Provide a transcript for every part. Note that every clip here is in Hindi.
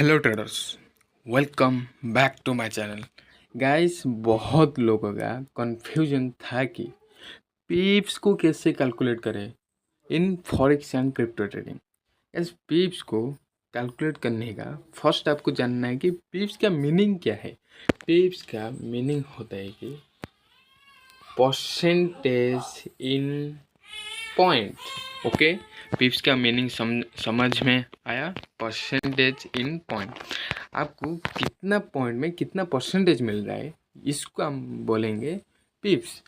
Hello traders, welcome back to my channel. Guys, बहुत लोगों का कन्फ्यूजन था कि पीप्स को कैसे कैलकुलेट करें in forex and crypto trading. Guys, pips को कैलकुलेट करने का फर्स्ट आपको जानना है कि पीप्स का मीनिंग क्या है। पीप्स का मीनिंग होता है कि परसेंटेज इन पॉइंट। ओके, पिप्स का मीनिंग समझ में आया। परसेंटेज इन पॉइंट, आपको कितना पॉइंट में कितना परसेंटेज मिल रहा है, इसको हम बोलेंगे पिप्स।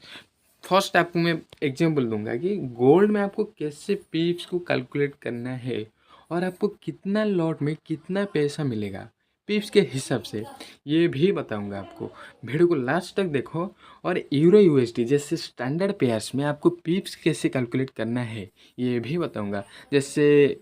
फर्स्ट आपको मैं एग्जांपल दूंगा कि गोल्ड में आपको कैसे पिप्स को कैलकुलेट करना है और आपको कितना लॉट में कितना पैसा मिलेगा पिप्स के हिसाब से, ये भी बताऊंगा आपको। वीडियो को लास्ट तक देखो। और यूरो यूएसडी जैसे स्टैंडर्ड पेयर्स में आपको पिप्स कैसे कैलकुलेट करना है, ये भी बताऊंगा। जैसे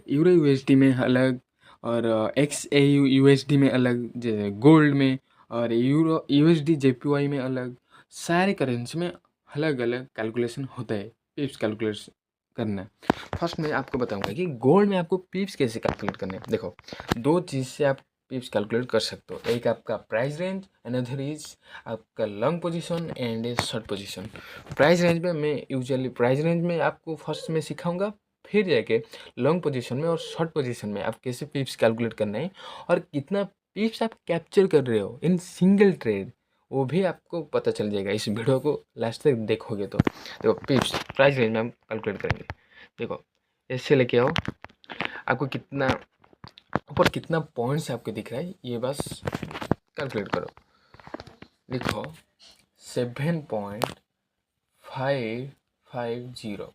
यूरो यूएसडी में अलग और एक्स ए यूएसडी में अलग, जैसे गोल्ड में, और यूरो यूएसडी जेपीवाई में अलग, सारे करेंसी में अलग अलग कैलकुलेशन होता है पिप्स कैलकुलेट करना। फर्स्ट मैं आपको बताऊंगा कि गोल्ड में आपको पिप्स कैसे कैलकुलेट करने हैं। देखो, दो चीज़ से आप पिप्स कैलकुलेट कर सकते हो। एक आपका प्राइस रेंज, अनदर इज आपका long position and short position. Price range में मैं यूजुअली प्राइस रेंज में आपको फर्स्ट में सिखाऊंगा, फिर जाके लॉन्ग पोजीशन में और शॉर्ट पोजीशन में आप कैसे पिप्स कैलकुलेट करना है और कितना पिप्स आप कैप्चर कर रहे हो इन सिंगल ट्रेड, वो भी आपको पता चल जाएगा इस वीडियो को लास्ट तक देखोगे तो। देखो, पिप्स प्राइस रेंज में हम कैलकुलेट करेंगे। देखो, ऐसे लेके आओ, आपको कितना ऊपर कितना पॉइंट्स आपको दिख रहा है ये बस कैलकुलेट करो। लिखो 7.550।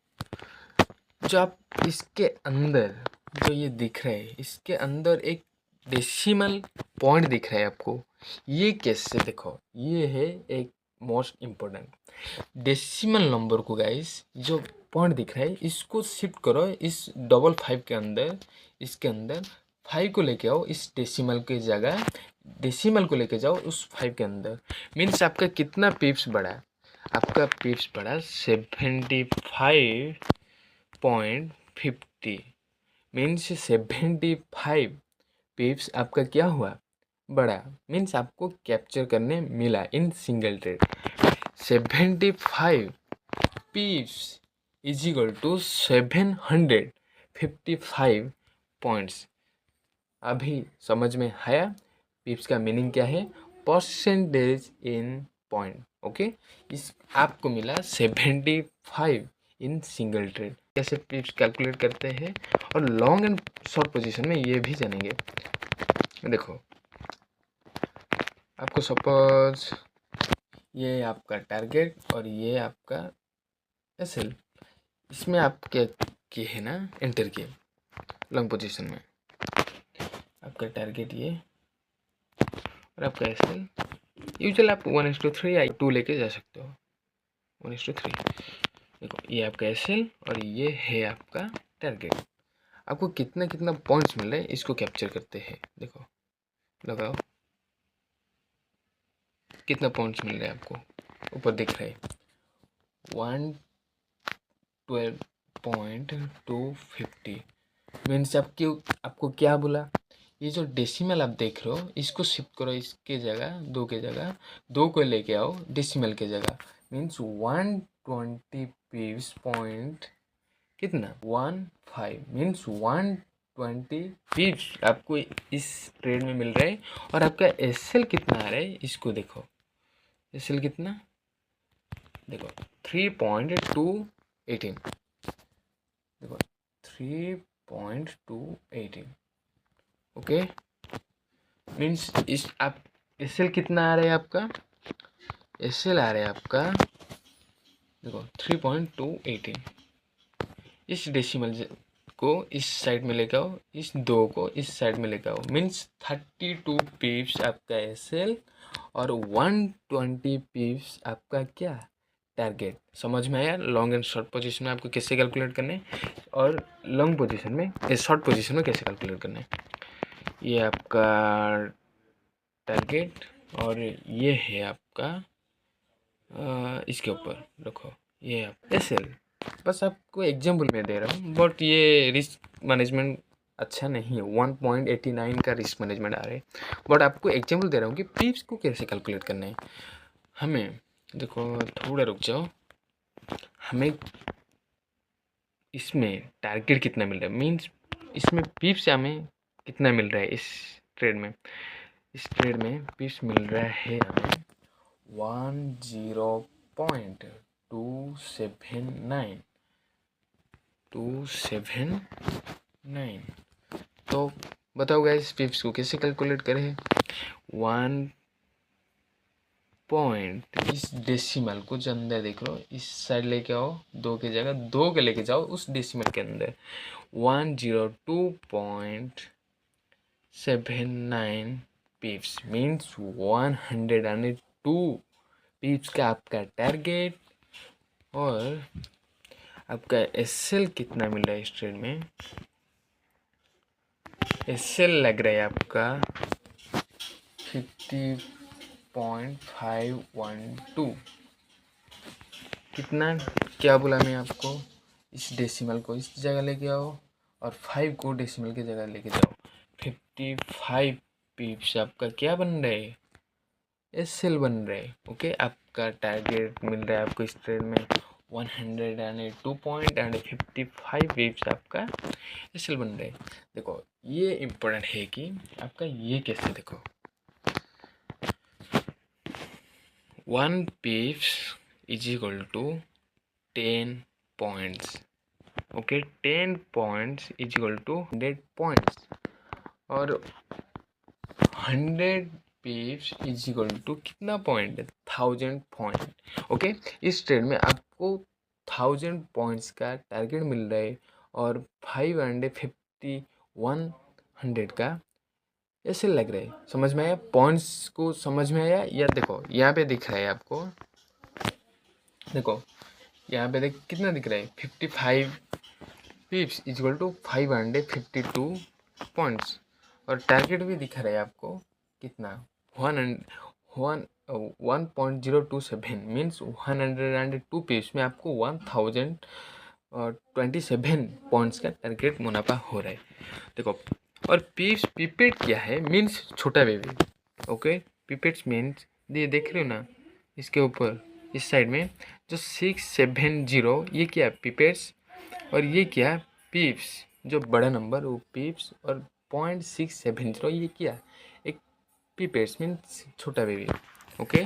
जो आप इसके अंदर जो ये दिख रहा है, इसके अंदर एक डेसिमल पॉइंट दिख रहा है आपको। ये कैसे देखो, ये है एक मोस्ट इम्पोर्टेंट डेसिमल नंबर को। गाइस, जो पॉइंट दिख रहा है इसको शिफ्ट करो इस डबल फाइव के अंदर। इसके अंदर फाइव को लेके आओ, इस डेसिमल के जगह डेसिमल को लेके जाओ उस फाइव के अंदर। मीन्स आपका कितना पिप्स बढ़ा? आपका पिप्स बढ़ा 75.50। मीन्स 75 पिप्स आपका क्या हुआ? बढ़ा। मीन्स आपको कैप्चर करने मिला in single trade. 75 pips is equal to 755 points. अभी समझ में आया पिप्स का मीनिंग क्या है? Percentage in point. ओके, इस आपको मिला 75 इन सिंगल ट्रेड। कैसे पिप्स कैलकुलेट करते हैं और लॉन्ग एंड शॉर्ट पोजीशन में ये भी जानेंगे। देखो, आपको सपोज ये आपका टारगेट और ये आपका एसएल, इसमें आप क्या किए है ना, एंटर किए लॉन्ग पोजीशन में। आपका टारगेट ये और आपका एसएल यूजुअली आप 1:3 या 2 लेके जा सकते हो। 1:3। देखो, ये आपका एसएल और ये है आपका टारगेट। आपको कितना कितना पॉइंट्स मिल रहे हैं इसको कैप्चर करते हैं। देखो, लगाओ कितना पॉइंट्स मिल रहे हैं आपको, ऊपर दिख रहा है 112.250। मीन्स आपको क्या बोला? ये जो डेसिमल आप देख रहे हो इसको शिफ्ट करो इसके जगह, दो के जगह, दो को लेके आओ डेसिमल के जगह। मीन्स 120 पिप्स पॉइंट कितना 15। मीन्स 120 पिप्स आपको इस ट्रेड में मिल रहा है। और आपका एसएल कितना आ रहा है इसको देखो। एसएल कितना? देखो 3.218। देखो 3.218। ओके, मीन्स इस आप एसएल कितना आ रहा है आपका? एसएल आ रहा है आपका, देखो 3.218। इस डेसिमल को इस साइड में लेकर आओ, इस दो को इस साइड में लेकर आओ। मीन्स 32 पिप्स आपका एसएल और 120 पिप्स आपका क्या? टारगेट। समझ में आया लॉन्ग एंड शॉर्ट पोजीशन में आपको कैसे कैलकुलेट करने और लॉन्ग पोजीशन में शॉर्ट पोजीशन में कैसे कैलकुलेट करने। ये आपका टारगेट और ये है आपका इसके ऊपर रखो, ये आप एसएल। बस आपको एग्जाम्पल में दे रहा हूँ, बट ये रिस्क मैनेजमेंट अच्छा नहीं है, 1.89 का रिस्क मैनेजमेंट आ रहा है। बट आपको एग्जाम्पल दे रहा हूँ कि पीप्स को कैसे कैलकुलेट करना है। हमें देखो, थोड़ा रुक जाओ, हमें इसमें टारगेट कितना मिल रहा है, मीन्स इसमें पीप्स से हमें कितना मिल रहा है इस ट्रेड में। इस ट्रेड में पीप्स मिल रहा है हमें 10.279 तो बताओ गाइस पीप्स को कैसे कैलकुलेट करें। 1 पॉइंट, इस डेसिमल को जो अंदर देख लो, इस साइड लेके आओ, 2 की जगह 2 के लेके जाओ उस डेसिमल के अंदर। 102.79 पीप्स मीन्स 102 पीप्स का आपका टारगेट। और आपका एसएल कितना मिल रहा है इस ट्रेड में, एसएल लग रहा है आपका 50.512। कितना, क्या बोला मैं आपको, इस डेसिमल को इस जगह लेके आओ और 5 को डेसिमल की जगह लेके जाओ। 55 पीप्स आपका क्या बन रहा है, एसएल बन रहा है। ओके, आपका टारगेट मिल रहा है आपको इस ट्रेड में 102 पॉइंट एंड 55 पीप्स आपका एसएल बन रहा है। देखो ये इम्पोर्टेंट है कि आपका ये कैसे, देखो 1 pips is equal to 10 points. Okay, 10 points is equal to 100 points और 100 pips is equal to कितना पॉइंट, 1000 पॉइंट। ओके, इस ट्रेड में आपको 1000 पॉइंट्स का टारगेट मिल रहा है और 551 का ऐसे लग रहा है। समझ में आया, पॉइंट्स को समझ में आया। या देखो यहाँ पे दिख रहा है आपको, देखो यहाँ पे देख कितना दिख रहा है, 55 पिप्स इक्वल टू 552 पॉइंट्स और टारगेट भी दिखा रहा है आपको कितना, 1.027 मीन्स 102 पिप्स में आपको 1027 पॉइंट्स का टारगेट मुनाफा हो रहा है। देखो, और पिपेट क्या है, मीन्स छोटा बेबी। ओके, पिपेट्स मीन्स ये देख रहे हो ना, इसके ऊपर इस साइड में जो 670 ये क्या पिपेट्स और ये क्या पीप्स, जो बड़ा नंबर वो पीप्स और 0.670 ये क्या एक पिपेट्स मीन्स छोटा बेबी। ओके।